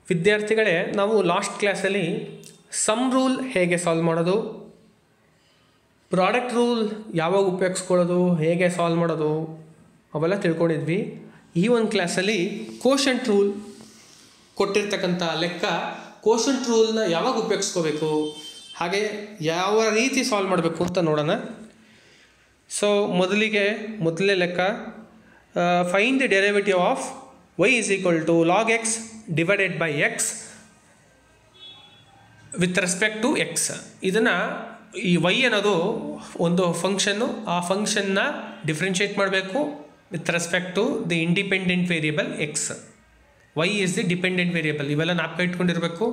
ವಿದ್ಯಾರ್ಥಿಗಳೇ, ನಾವು ಲಾಸ್ಟ್ ಕ್ಲಾಸಲ್ಲಿ ಸಮ್ ರೂಲ್ ಹೇಗೆ ಸಾಲ್ವ್ ಮಾಡೋದು, ಪ್ರಾಡಕ್ಟ್ ರೂಲ್ ಯಾವಾಗ ಉಪಯೋಗಿಸ್ಕೊಳ್ಳೋದು, ಹೇಗೆ ಸಾಲ್ವ್ ಮಾಡೋದು ಅವೆಲ್ಲ ತಿಳ್ಕೊಂಡಿದ್ವಿ. ಈ ಒಂದು ಕ್ಲಾಸಲ್ಲಿ ಕೋಶಂಟ್ ರೂಲ್ ಕೊಟ್ಟಿರ್ತಕ್ಕಂಥ ಲೆಕ್ಕ, ಕೋಶಂಟ್ ರೂಲ್ನ ಯಾವಾಗ ಉಪಯೋಗಿಸ್ಕೋಬೇಕು, ಹಾಗೆ ಯಾವ ರೀತಿ ಸಾಲ್ವ್ ಮಾಡಬೇಕು ಅಂತ ನೋಡೋಣ. ಸೊ ಮೊದಲನೇ ಲೆಕ್ಕ, find the derivative of y is equal to log x divided by x with respect to x. ಇದನ್ನು ಈ y ಅನ್ನೋದು ಒಂದು ಫಂಕ್ಷನ್ನು, ಆ ಫಂಕ್ಷನ್ನ ಡಿಫ್ರೆನ್ಷಿಯೇಟ್ ಮಾಡಬೇಕು with respect to the independent variable x. y is the dependent variable. ಇವೆಲ್ಲ ನಾಲ್ಕು ಇಟ್ಕೊಂಡಿರಬೇಕು.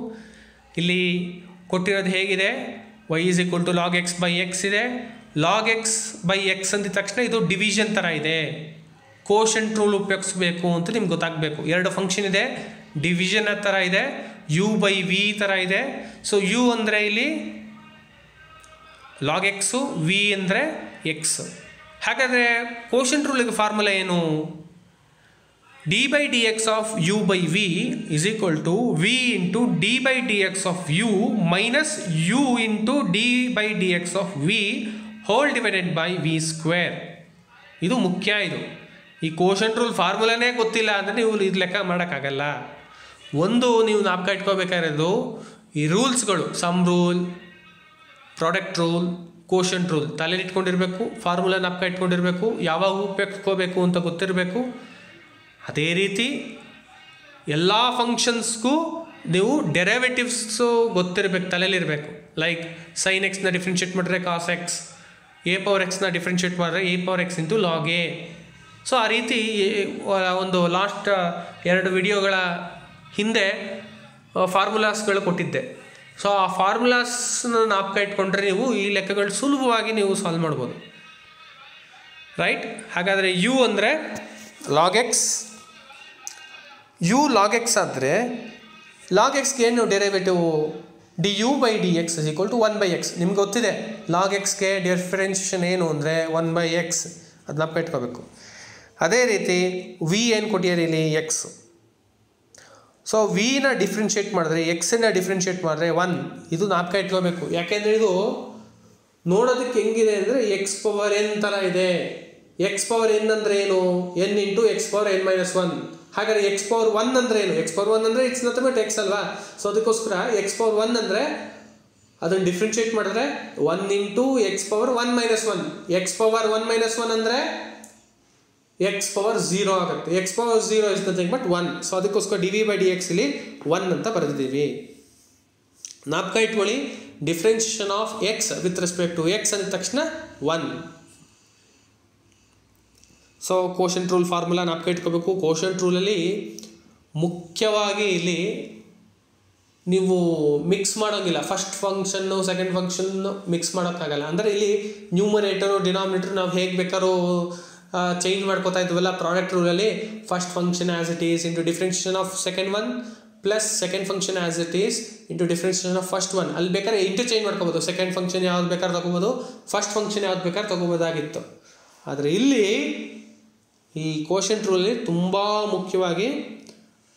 ಇಲ್ಲಿ ಕೊಟ್ಟಿರೋದು ಹೇಗಿದೆ, y is equal to log x by x ಇದೆ. log x by x ಅಂದಿದ ತಕ್ಷಣ ಇದು ಡಿವಿಷನ್ ಥರ ಇದೆ. ಕೋಶಂಟ್ ರೂಲ್ ಉಪಯೋಗಿಸ್ಬೇಕು ಅಂತ ನಿಮ್ಗೆ ಗೊತ್ತಾಗಬೇಕು. ಎರಡು ಫಂಕ್ಷನ್ ಇದೆ, ಡಿವಿಷನ್ ಥರ ಇದೆ, ಯು ಬೈ ವಿ ಥರ ಇದೆ. ಸೊ ಯು ಅಂದರೆ ಇಲ್ಲಿ ಲಾಗ್ ಎಕ್ಸು, ವಿ ಅಂದರೆ ಎಕ್ಸ್. ಹಾಗಾದರೆ ಕೋಶಂಟ್ ರೂಲಿಗೆ ಫಾರ್ಮುಲಾ ಏನು? D by d x of u by v is equal to v into d by d x of u minus u into d by d x of v whole divided by v square. ಇದು ಮುಖ್ಯ. ಇದು ಈ quotient rule ಫಾರ್ಮುಲಾನೇ ಗೊತ್ತಿಲ್ಲ ಅಂದರೆ ನೀವು ಇದು ಲೆಕ್ಕ ಮಾಡೋಕ್ಕಾಗಲ್ಲ. ಒಂದು ನೀವು ಜ್ಞಾಪಕ ಇಟ್ಕೋಬೇಕಾಗಿರೋದು ಈ ರೂಲ್ಸ್ಗಳು, sum rule, product rule, quotient rule ತಲೆಯಲ್ಲಿ ಇಟ್ಕೊಂಡಿರಬೇಕು. ಫಾರ್ಮುಲಾ ಜ್ಞಾಪಕ ಇಟ್ಕೊಂಡಿರಬೇಕು, ಯಾವಾಗ ಉಪಯೋಗಿಸ್ಕೋಬೇಕು ಅಂತ ಗೊತ್ತಿರಬೇಕು. ಅದೇ ರೀತಿ ಎಲ್ಲ ಫಂಕ್ಷನ್ಸ್ಗೂ ನೀವು ಡೆರಿವೇಟಿವ್ಸು ಗೊತ್ತಿರಬೇಕು, ತಲೆಯಲ್ಲಿರಬೇಕು. ಲೈಕ್ ಸೈನ್ ಎಕ್ಸ್ನ ಡಿಫ್ರೆನ್ಷಿಯೇಟ್ ಮಾಡಿದ್ರೆ ಕಾಸ್ ಎಕ್ಸ್, ಎ ಪವರ್ ಎಕ್ಸ್ನ ಡಿಫ್ರೆನ್ಷಿಯೇಟ್ ಮಾಡಿದ್ರೆ a power x into log a. So ಆ ರೀತಿ ಒಂದು ಲಾಸ್ಟ್ 2 ವಿಡಿಯೋಗಳ ಹಿಂದೆ ಫಾರ್ಮುಲಾಸ್ಗಳು ಕೊಟ್ಟಿದ್ದೆ. ಸೊ ಆ ಫಾರ್ಮುಲಾಸ್ನ ಜ್ಞಾಪಕ ಇಟ್ಕೊಂಡ್ರೆ ನೀವು ಈ ಲೆಕ್ಕಗಳು ಸುಲಭವಾಗಿ ನೀವು ಸಾಲ್ವ್ ಮಾಡ್ಬೋದು, ರೈಟ್? ಹಾಗಾದರೆ ಯು ಅಂದರೆ log x, u log x ಆದರೆ ಲಾಗ್ ಎಕ್ಸ್ಗೆ ಏನು derivative? D u by d x is equal to 1/x. ನಿಮ್ಗೆ ಗೊತ್ತಿದೆ ಲಾಗ್ ಎಕ್ಸ್ಗೆ ಡಿಫ್ರೆನ್ಷಿಯೇಷನ್ ಏನು ಅಂದರೆ 1/x, ಅದು ಜ್ಞಾಪಕ ಇಟ್ಕೋಬೇಕು. ಅದೇ ರೀತಿ ವಿ ಏನು ಕೊಟ್ಟಿದ್ದಾರೆ ಇಲ್ಲಿ? ಎಕ್ಸ್. ಸೊ ವಿನ ಡಿಫ್ರೆನ್ಷಿಯೇಟ್ ಮಾಡಿದ್ರೆ, ಎಕ್ಸನ್ನು ಡಿಫ್ರೆನ್ಷಿಯೇಟ್ ಮಾಡಿದ್ರೆ 1. ಇದು ಜ್ಞಾಪಕ ಇಟ್ಕೋಬೇಕು. ಯಾಕೆಂದರೆ ಇದು ನೋಡೋದಕ್ಕೆ ಹೆಂಗಿದೆ ಅಂದರೆ ಎಕ್ಸ್ ಪವರ್ ಎನ್ ಥರ ಇದೆ. ಎಕ್ಸ್ ಪವರ್ ಎನ್ ಅಂದರೆ ಏನು? N into x power N minus 1. ಹಾಗಾದರೆ ಎಕ್ಸ್ ಪವರ್ 1 ಅಂದರೆ ಏನು? ಎಕ್ಸ್ ಪವರ್ 1 ಅಂದರೆ ಇಟ್ಸ್ ನಥಿಂಗ್ ಬಟ್ ಎಕ್ಸ್ ಅಲ್ವಾ? ಸೊ ಅದಕ್ಕೋಸ್ಕರ ಎಕ್ಸ್ ಪವರ್ 1 ಅಂದರೆ ಅದನ್ನು ಡಿಫ್ರೆನ್ಷಿಯೇಟ್ ಮಾಡಿದ್ರೆ 1 into x power 1 minus 1. X power 1 minus 1 ಅಂದರೆ ಎಕ್ಸ್ ಪವರ್ 0 ಆಗುತ್ತೆ. X power 0 is nothing but 1. So ಅದಕ್ಕೋಸ್ಕರ d v by d x ಇಲ್ಲಿ 1 ಅಂತ ಬರೆದಿದ್ದೀವಿ. ಜ್ಞಾಪಕ ಇಟ್ಕೊಳ್ಳಿ, differentiation of x with respect to x ಅಂದ ತಕ್ಷಣ 1. ಸೊ ಕೋಶಂಟ್ ರೂಲ್ ಫಾರ್ಮುಲಾ ಜ್ಞಾಪಕ ಇಟ್ಕೋಬೇಕು. ಕೋಶಂಟ್ ರೂಲಲ್ಲಿ ಮುಖ್ಯವಾಗಿ ಇಲ್ಲಿ ನೀವು ಮಿಕ್ಸ್ ಮಾಡೋಂಗಿಲ್ಲ. First function second function mix ಮಾಡೋಕ್ಕಾಗಲ್ಲ. ಅಂದರೆ ಇಲ್ಲಿ ನ್ಯೂಮರೇಟರು ಡಿನಾಮಿನೇಟರ್ ನಾವು ಹೇಗೆ ಬೇಕಾದ್ರೂ ಚೇಂಜ್ ಮಾಡ್ಕೋತಾ ಇದ್ವಲ್ಲ ಪ್ರಾಡಕ್ಟ್ ರೂಲಲ್ಲಿ. First function as it is into differentiation of second one plus second function as it is into differentiation of first one. ಅಲ್ಲಿ ಬೇಕಾದ್ರೆ ಇಂಟರ್ಚೇಂಜ್ ಮಾಡ್ಕೋಬೋದು. ಸೆಕೆಂಡ್ ಫಂಕ್ಷನ್ ಯಾವ್ದು ಬೇಕಾದ್ರೆ ತೊಗೋಬೋದು, ಫಸ್ಟ್ ಫಂಕ್ಷನ್ ಯಾವ್ದು ಬೇಕಾದ್ರೆ ತೊಗೋಬೋದಾಗಿತ್ತು. ಆದರೆ ಇಲ್ಲಿ ಈ ಕೋಶಂಟ್ ರೂಲಲ್ಲಿ ತುಂಬ ಮುಖ್ಯವಾಗಿ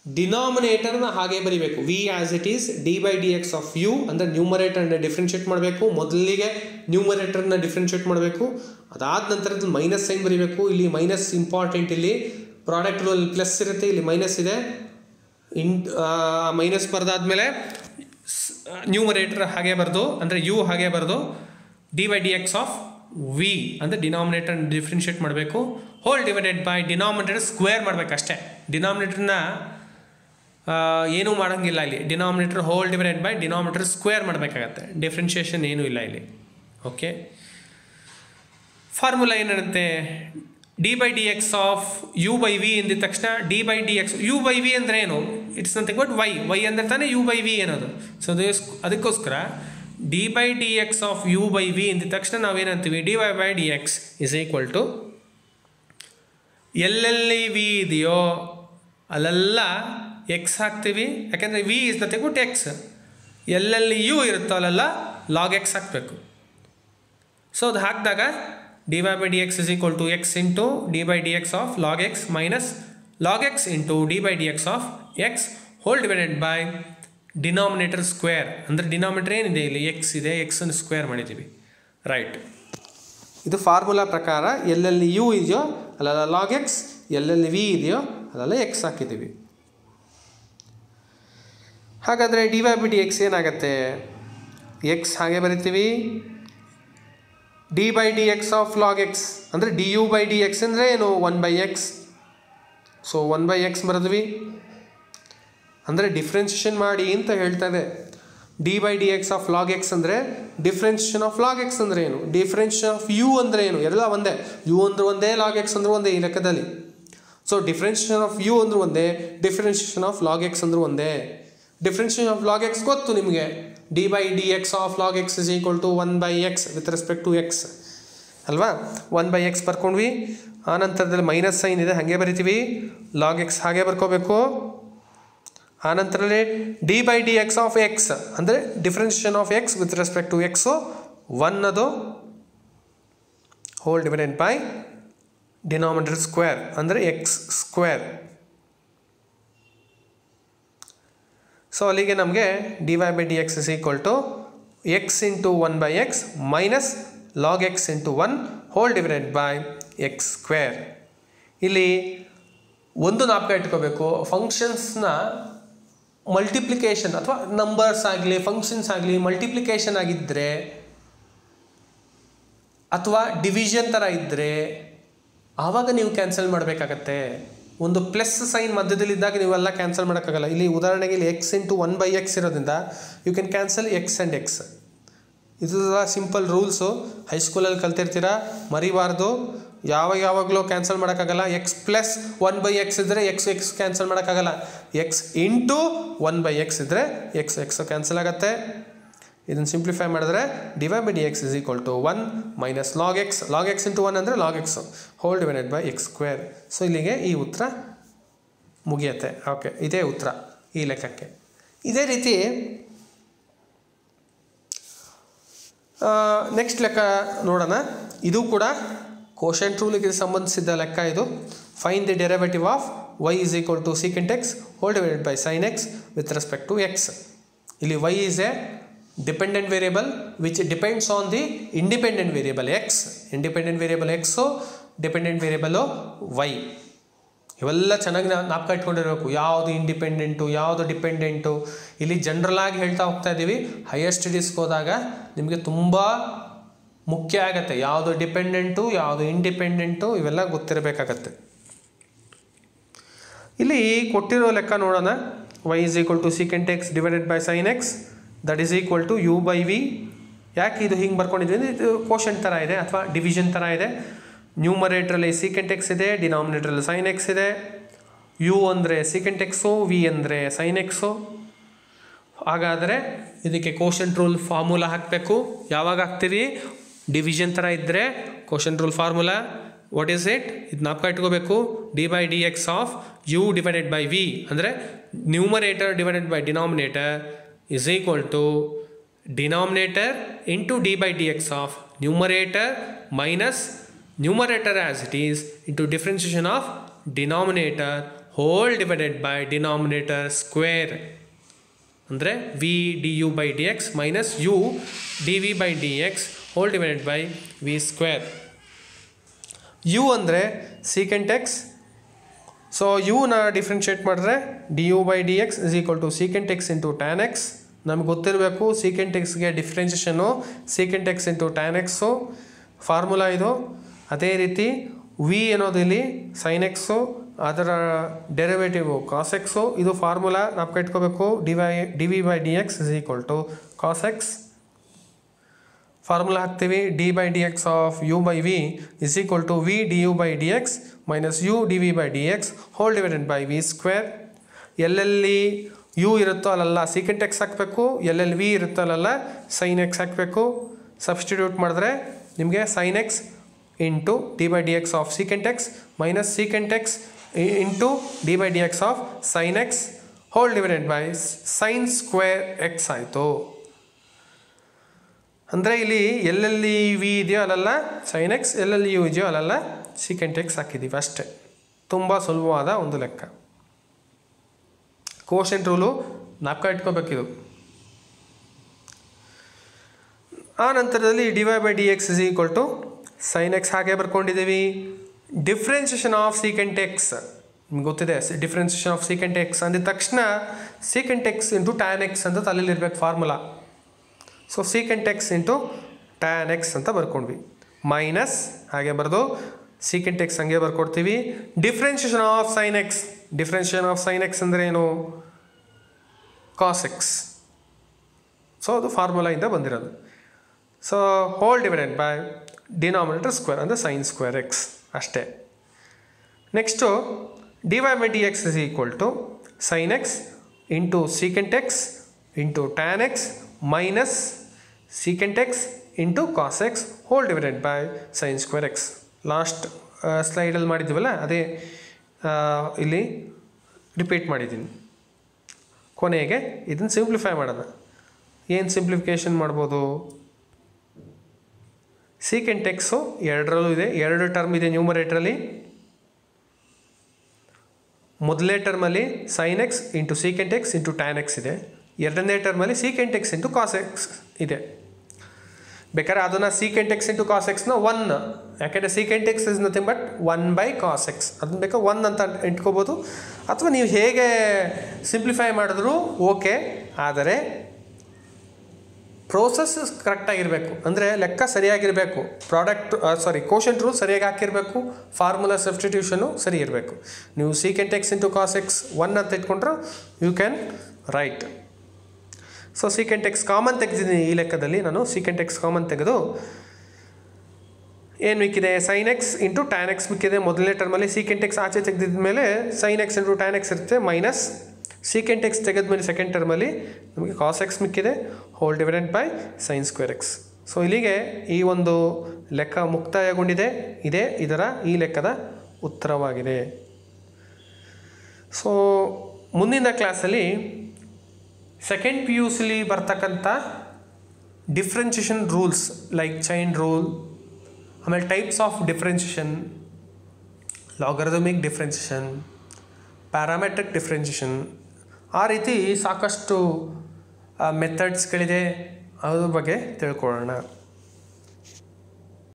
ಡಿನಾಮಿನೇಟರ್ನ ಹಾಗೆ ಬರೀಬೇಕು. V as it is d by d x of u ಅಂದರೆ ನ್ಯೂಮರೇಟರ್ನ ಡಿಫ್ರೆನ್ಷಿಯೇಟ್ ಮಾಡಬೇಕು. ಮೊದಲಿಗೆ ನ್ಯೂಮರೇಟರ್ನ ಡಿಫ್ರೆನ್ಷಿಯೇಟ್ ಮಾಡಬೇಕು. ಅದಾದ ನಂತರದ್ದು ಮೈನಸ್ ಸೈನ್ ಬರೀಬೇಕು. ಇಲ್ಲಿ ಮೈನಸ್ ಇಂಪಾರ್ಟೆಂಟ್. ಇಲ್ಲಿ ಪ್ರಾಡಕ್ಟ್ ರೂಲಲ್ಲಿ ಪ್ಲಸ್ ಇರುತ್ತೆ, ಇಲ್ಲಿ ಮೈನಸ್ ಇದೆ. ಮೈನಸ್ ಬರೆದಾದ್ಮೇಲೆ ನ್ಯೂಮರೇಟರ್ ಹಾಗೆ ಬರೆದು ಅಂದರೆ ಯು ಹಾಗೆ ಬರೆದು d by d x of v ಅಂದರೆ ಡಿನಾಮಿನೇಟರ್ ಡಿಫ್ರೆನ್ಷಿಯೇಟ್ ಮಾಡಬೇಕು. Whole divided by denominator square ಮಾಡಬೇಕಷ್ಟೇ. ಡಿನಾಮಿನೇಟರ್ನ ಏನೂ ಮಾಡೋಂಗಿಲ್ಲ ಇಲ್ಲಿ. Denominator whole divided by denominator square ಮಾಡಬೇಕಾಗತ್ತೆ. ಡಿಫ್ರೆನ್ಷಿಯೇಷನ್ ಏನೂ ಇಲ್ಲ ಇಲ್ಲಿ. ಓಕೆ, ಫಾರ್ಮುಲಾ ಏನಿರುತ್ತೆ? D by d x of u by v ಎಂದಿದ ತಕ್ಷಣ d by d x, u by v ಅಂದರೆ ಏನು? It's nothing but y. Y ಅಂದರೆ ತಾನೇ ಯು ಬೈ ವಿ ಅನ್ನೋದು. ಸೊ ಅದಕ್ಕೋಸ್ಕರ D by d x of u by v ಎಂದಿದ ತಕ್ಷಣ ನಾವೇನಂತೀವಿ? D y by d x is equal to ಎಲ್ಲೆಲ್ಲಿ ವಿ ಇದೆಯೋ ಅಲ್ಲೆಲ್ಲ ಎಕ್ಸ್ ಹಾಕ್ತೀವಿ. ಯಾಕೆಂದರೆ v is nothing but x. ಎಲ್ಲೆಲ್ಲಿ ಯು ಇರುತ್ತೋ ಅಲ್ಲೆಲ್ಲ ಲಾಗ್ ಎಕ್ಸ್ ಹಾಕಬೇಕು. ಸೊ ಅದು ಹಾಕಿದಾಗ dy by dx is equal to x into d by dx of log x minus log x into d by dx of x hole divided by denominator square. ಅಂದರೆ denominator ಏನಿದೆ ಇಲ್ಲಿ X ಇದೆ, ಎಕ್ಸನ್ನು square ಮಾಡಿದ್ದೀವಿ. Right, ಇದು formula ಪ್ರಕಾರ ಎಲ್ಲೆಲ್ಲಿ you ಇದೆಯೋ ಅಲ್ಲೆಲ್ಲ ಲಾಗ್ ಎಕ್ಸ್, ಎಲ್ಲೆಲ್ಲಿ ವಿ ಇದೆಯೋ ಅಲ್ಲೆಲ್ಲ ಎಕ್ಸ್ ಹಾಕಿದ್ದೀವಿ. ಹಾಗಾದರೆ d y by d x ಏನಾಗುತ್ತೆ? ಎಕ್ಸ್ ಹಾಗೆ ಬರಿತೀವಿ, d by d x of log x ಅಂದರೆ d u by d x ಅಂದರೆ ಏನು? 1/x. ಸೊ 1/x ಬರೆದ್ವಿ. ಅಂದರೆ ಡಿಫ್ರೆನ್ಷಿಯೇಷನ್ ಮಾಡಿ ಅಂತ ಹೇಳ್ತಾ ಇದೆ. D by d x of log x ಅಂದರೆ ಡಿಫ್ರೆನ್ಷಿಯೇಷನ್ ಆಫ್ ಲಾಗ್ ಎಕ್ಸ್ ಅಂದರೆ ಏನು? ಡಿಫ್ರೆನ್ಷಿಯೇಷನ್ ಆಫ್ ಯು ಅಂದರೆ ಏನು? ಎಲ್ಲ ಒಂದೇ, ಯು ಅಂದ್ರೆ ಒಂದೇ, ಲಾಗ್ ಎಕ್ಸ್ ಅಂದ್ರೆ ಒಂದೇ ಈ ಲೆಕ್ಕದಲ್ಲಿ. ಸೊ ಡಿಫ್ರೆನ್ಷಿಯೇಷನ್ ಆಫ್ ಯು ಅಂದ್ರೆ ಒಂದೇ, ಡಿಫ್ರೆನ್ಷಿಯೇಷನ್ ಆಫ್ ಲಾಗ್ ಎಕ್ಸ್ ಅಂದ್ರೆ ಒಂದೇ. ಡಿಫ್ರೆನ್ಷಿಯೇಷನ್ ಆಫ್ ಲಾಗ್ ಎಕ್ಸ್ ಗೊತ್ತು ನಿಮಗೆ, d by d x of log x is equal to 1/x with respect to x ಅಲ್ವಾ? 1/x ಬರ್ಕೊಂಡ್ವಿ. ಆನಂತರದಲ್ಲಿ ಮೈನಸ್ ಸೈನ್ ಇದೆ ಹಾಗೆ ಬರಿತೀವಿ, ಲಾಗ್ ಎಕ್ಸ್ ಹಾಗೆ ಬರ್ಕೋಬೇಕು. ಆನಂತರದಲ್ಲಿ d by d x of x ಅಂದರೆ differentiation of x with respect to x 1 ಅದು whole divided by denominator square ಅಂದರೆ ಎಕ್ಸ್ ಸ್ಕ್ವೇರ್. ಸೊ ಅಲ್ಲಿಗೆ ನಮಗೆ d y by d x is equal to x into 1/x minus log x into 1 whole divided by x square. ಇಲ್ಲಿ ಒಂದು ಜ್ಞಾಪಕ ಇಟ್ಕೋಬೇಕು, ಫಂಕ್ಷನ್ಸ್ನ multiplication ಅಥವಾ ನಂಬರ್ಸ್ ಆಗಲಿ ಫಂಕ್ಷನ್ಸ್ ಆಗಲಿ ಮಲ್ಟಿಪ್ಲಿಕೇಶನ್ ಆಗಿದ್ದರೆ ಅಥವಾ ಡಿವಿಷನ್ ಥರ ಇದ್ದರೆ ಆವಾಗ ನೀವು ಕ್ಯಾನ್ಸಲ್ ಮಾಡಬೇಕಾಗತ್ತೆ. ಒಂದು ಪ್ಲಸ್ ಸೈನ್ ಮಧ್ಯದಲ್ಲಿದ್ದಾಗ ನೀವೆಲ್ಲ ಕ್ಯಾನ್ಸಲ್ ಮಾಡೋಕ್ಕಾಗಲ್ಲ. ಇಲ್ಲಿ ಉದಾಹರಣೆಗೆ ಇಲ್ಲಿ ಎಕ್ಸ್ ಇಂಟು 1/x ಇರೋದ್ರಿಂದ you can cancel x and x. ಇದು ಸಿಂಪಲ್ ರೂಲ್ಸು, ಹೈಸ್ಕೂಲಲ್ಲಿ ಕಲ್ತಿರ್ತೀರ, ಮರಿಬಾರ್ದು. ಯಾವಾಗಲೂ ಕ್ಯಾನ್ಸಲ್ ಮಾಡೋಕ್ಕಾಗಲ್ಲ. ಎಕ್ಸ್ ಪ್ಲಸ್ 1/x ಇದ್ದರೆ ಎಕ್ಸ್ ಕ್ಯಾನ್ಸಲ್ ಮಾಡೋಕ್ಕಾಗಲ್ಲ. ಎಕ್ಸ್ ಇಂಟು 1/x ಇದ್ದರೆ ಎಕ್ಸ್ ಕ್ಯಾನ್ಸಲ್ ಆಗುತ್ತೆ. ಇದನ್ನು ಸಿಂಪ್ಲಿಫೈ ಮಾಡಿದ್ರೆ d y by d x is equal to 1 minus log x into 1 ಅಂದರೆ log x whole divided by x square. So ಇಲ್ಲಿಗೆ ಈ ಉತ್ತರ ಮುಗಿಯುತ್ತೆ. ಓಕೆ, ಇದೇ ಉತ್ತರ ಈ ಲೆಕ್ಕಕ್ಕೆ. ಇದೇ ರೀತಿ ನೆಕ್ಸ್ಟ್ ಲೆಕ್ಕ ನೋಡೋಣ. ಇದು ಕೂಡ ಕೋಶೆಂಟ್ ರೂಲಿಗೆ ಸಂಬಂಧಿಸಿದ ಲೆಕ್ಕ ಇದು. Find the derivative of y is equal to secant x whole divided by sine x with respect to x. ಇಲ್ಲಿ y is a dependent variable which depends on the independent variable x. Independent variable x, dependent variable y. ಇವೆಲ್ಲ ಚೆನ್ನಾಗಿ ಜ್ಞಾಪಕ ಇಟ್ಕೊಂಡಿರಬೇಕು, ಯಾವುದು independent ಯಾವುದು dependent. ಇಲ್ಲಿ ಜನರಲಾಗಿ ಹೇಳ್ತಾ ಹೋಗ್ತಾ ಇದ್ದೀವಿ, ಹೈಯರ್ ಸ್ಟಡೀಸ್ಗೆ ಹೋದಾಗ ನಿಮಗೆ ತುಂಬ ಮುಖ್ಯ ಆಗುತ್ತೆ ಯಾವುದು ಡಿಪೆಂಡೆಂಟು ಯಾವುದು ಇಂಡಿಪೆಂಡೆಂಟು ಇವೆಲ್ಲ ಗೊತ್ತಿರಬೇಕಾಗತ್ತೆ. ಇಲ್ಲಿ ಕೊಟ್ಟಿರೋ ಲೆಕ್ಕ ನೋಡೋಣ. y is equal to secant x divided by sine x that is equal to u by v. ಯಾಕೆ ಇದು ಹಿಂಗೆ ಬರ್ಕೊಂಡಿದ್ವಿ ಅಂದರೆ ಇದು ಕೋಶೆಂಟ್ ಥರ ಇದೆ ಅಥವಾ ಡಿವಿಷನ್ ಥರ ಇದೆ. ನ್ಯೂಮರೇಟ್ರಲ್ಲಿ ಸೀಕೆಂಟ್ ಎಕ್ಸ್ ಇದೆ, ಡಿನಾಮಿನೇಟ್ರಲ್ಲಿ ಸೈನ್ ಎಕ್ಸ್ ಇದೆ. ಯು ಅಂದರೆ ಸೀಕೆಂಟ್ ಎಕ್ಸು, ವಿ ಅಂದರೆ ಸೈನ್ ಎಕ್ಸು. ಹಾಗಾದರೆ ಇದಕ್ಕೆ ಕೋಶೆಂಟ್ ರೂಲ್ ಫಾರ್ಮುಲಾ ಹಾಕಬೇಕು. ಯಾವಾಗ ಹಾಕ್ತೀವಿ? ಡಿವಿಷನ್ ಥರ ಇದ್ದರೆ quotient rule formula what is it? ಇದು ಜ್ಞಾಪಕ ಇಟ್ಕೋಬೇಕು. D by d x of u divided by v ಅಂದರೆ numerator divided by denominator is equal to denominator into d by dx of numerator minus numerator as it is into differentiation of denominator whole divided by denominator square. ಅಂದರೆ v du by dx minus u dv by dx whole divided by v square. u ಅಂದರೆ secant x. So ಯುನ differentiate ಮಾಡಿದ್ರೆ d u by d x is equal to secant x into tan x. ನಮ್ಗೆ ಗೊತ್ತಿರಬೇಕು secant ಎಕ್ಸ್ಗೆ differentiation secant x into tan x formula ಇದು. ಅದೇ ರೀತಿ V ಅನ್ನೋದು ಇಲ್ಲಿ ಸೈನ್ ಎಕ್ಸು, ಅದರ ಡೆರಿವೇಟಿವು ಕಾಸ್ ಎಕ್ಸು. ಇದು ಫಾರ್ಮುಲಾ ನಾವು ಇಟ್ಕೋಬೇಕು. D v by d x is equal to cos x. Formula ಹಾಕ್ತೀವಿ. D by d x of u by v is equal to v d u by d x minus u d v by d x whole divided by v square. ಎಲ್ಲೆಲ್ಲಿ u ಇರುತ್ತೋ ಅಲ್ಲೆಲ್ಲ secant X ಹಾಕಬೇಕು, ಎಲ್ಲೆಲ್ಲಿ V ಇರುತ್ತೋ ಅಲ್ಲೆಲ್ಲ sine x ಹಾಕಬೇಕು. Substitute ಮಾಡಿದ್ರೆ ನಿಮಗೆ sine x into d by d x of secant x minus secant x into d by d x of sine x whole divided by sine square x ಆಯಿತು. ಅಂದರೆ ಇಲ್ಲಿ ಎಲ್ಲೆಲ್ಲಿ v ಇದೆಯೋ ಅಲ್ಲೆಲ್ಲ sine x, ಎಲ್ಲೆಲ್ಲಿ you ಇದೆಯೋ ಅಲ್ಲೆಲ್ಲ secant X ಹಾಕಿದ್ದೀವಿ ಅಷ್ಟೇ. ತುಂಬ ಸುಲಭವಾದ ಒಂದು ಲೆಕ್ಕ. ಕೋಶೆಂಟ್ ರೂಲು ನಾಪ್ಕ ಇಟ್ಕೋಬೇಕಿದು. ಆ ನಂತರದಲ್ಲಿ dy by dx is equal to sin x ಹಾಗೆ ಬರ್ಕೊಂಡಿದ್ದೀವಿ. ಡಿಫ್ರೆನ್ಸಿಯೇಷನ್ ಆಫ್ ಸೀಕೆಂಟ್ ಎಕ್ಸ್ ನಿಮ್ಗೆ ಗೊತ್ತಿದೆ. ಡಿಫ್ರೆನ್ಸಿಯೇಷನ್ ಆಫ್ ಸೀಕೆಂಟ್ ಎಕ್ಸ್ ಅಂದಿದ ತಕ್ಷಣ secant x into tan x ಅಂತ ತಲೆಯಲ್ಲಿರ್ಬೇಕು formula. So secant x into tan x ಅಂತ ಬರ್ಕೊಂಡ್ವಿ. ಮೈನಸ್ ಹಾಗೆ ಬರೆದು ಸೀಕೆಂಟ್ ಎಕ್ಸ್ ಹಂಗೆ ಬರ್ಕೊಡ್ತೀವಿ. Differentiation of sine x, differentiation of sine x ಅಂದರೆ ಏನು? Cos x. ಸೊ ಅದು ಫಾರ್ಮುಲಾಯಿಂದ ಬಂದಿರೋದು. So whole divided by denominator square ಅಂದರೆ ಸೈನ್ ಸ್ಕ್ವೇರ್ ಎಕ್ಸ್ ಅಷ್ಟೇ. Next dy by dx is equal to sin x into secant x into tan x minus secant x into cos x whole divided by sine square x. Last ಸ್ಲೈಡಲ್ಲಿ ಮಾಡಿದ್ದೀವಲ್ಲ ಅದೇ ಇಲ್ಲಿ repeat ಮಾಡಿದ್ದೀನಿ. ಕೊನೆಗೆ ಇದನ್ನು simplify ಮಾಡೋಣ. ಏನು ಸಿಂಪ್ಲಿಫಿಕೇಷನ್ ಮಾಡ್ಬೋದು? ಸೀಕೆಂಟ್ ಎಕ್ಸು ಎರಡರಲ್ಲೂ ಇದೆ, ಎರಡು ಟರ್ಮ್ ಇದೆ ನ್ಯೂಮರೇಟ್ರಲ್ಲಿ. ಮೊದಲನೇ ಟರ್ಮಲ್ಲಿ sine x into secant x into tan x ಇದೆ. ಎರಡನೇ ಟರ್ಮಲ್ಲಿ secant x into cos x ಇದೆ. ಬೇಕಾದ್ರೆ ಅದನ್ನು ಸೀಕೆಂಟ್ ಎಕ್ಸ್ ಇಂಟು ಕಾಸ್ ಎಕ್ಸ್ನ 1, ಯಾಕೆಂದರೆ secant X is nothing but 1/cos x, ಅದನ್ನ ಬೇಕಾದ್ರೆ 1 ಅಂತ ಇಟ್ಕೋಬೋದು. ಅಥವಾ ನೀವು ಹೇಗೆ ಸಿಂಪ್ಲಿಫೈ ಮಾಡಿದ್ರೂ ಓಕೆ, ಆದರೆ ಪ್ರೋಸೆಸ್ ಕರೆಕ್ಟಾಗಿರಬೇಕು, ಅಂದರೆ ಲೆಕ್ಕ ಸರಿಯಾಗಿರಬೇಕು, ಕೋಶೆಂಟ್ ರೂಲ್ ಸರಿಯಾಗಿ ಹಾಕಿರಬೇಕು, ಫಾರ್ಮುಲಾ ಸಬ್ಸ್ಟಿಟ್ಯೂಷನು ಸರಿ ಇರಬೇಕು. ನೀವು secant x into cos x 1 ಅಂತ ಇಟ್ಕೊಂಡ್ರೆ you can write. So secant x common ತೆಗೆದಿದ್ದೀನಿ ಈ ಲೆಕ್ಕದಲ್ಲಿ. ನಾನು ಸೀಕೆಂಟ್ ಎಕ್ಸ್ ಕಾಮನ್ ತೆಗೆದು ಏನು ಮಿಕ್ಕಿದೆ? Sine x into tan x ಮಿಕ್ಕಿದೆ. ಮೊದಲನೇ ಟರ್ಮಲ್ಲಿ ಸೀಕೆಂಟ್ ಎಕ್ಸ್ ಆಚೆ ತೆಗೆದಿದ ಮೇಲೆ sine x into tan x ಇರುತ್ತೆ, ಮೈನಸ್ ಸೀಕೆಂಟ್ ಎಕ್ಸ್ ತೆಗೆದ್ಮೇಲೆ ಸೆಕೆಂಡ್ ಟರ್ಮಲ್ಲಿ ನಮಗೆ ಕಾಸ್ ಎಕ್ಸ್ ಮಿಕ್ಕಿದೆ whole divided by sine square x. So ಇಲ್ಲಿಗೆ ಈ ಒಂದು ಲೆಕ್ಕ ಮುಕ್ತಾಯಗೊಂಡಿದೆ. ಇದೇ ಈ ಲೆಕ್ಕದ ಉತ್ತರವಾಗಿದೆ. ಸೊ ಮುಂದಿನ ಕ್ಲಾಸಲ್ಲಿ ಸೆಕೆಂಡ್ PUC ಬರ್ತಕ್ಕಂಥ differentiation rules like chain rule, ಆಮೇಲೆ types of differentiation, logarithmic differentiation, parametric differentiation, ಆ ರೀತಿ ಸಾಕಷ್ಟು ಮೆಥಡ್ಸ್ಗಳಿದೆ, ಅದ್ರ ಬಗ್ಗೆ ತಿಳ್ಕೊಳ್ಳೋಣ.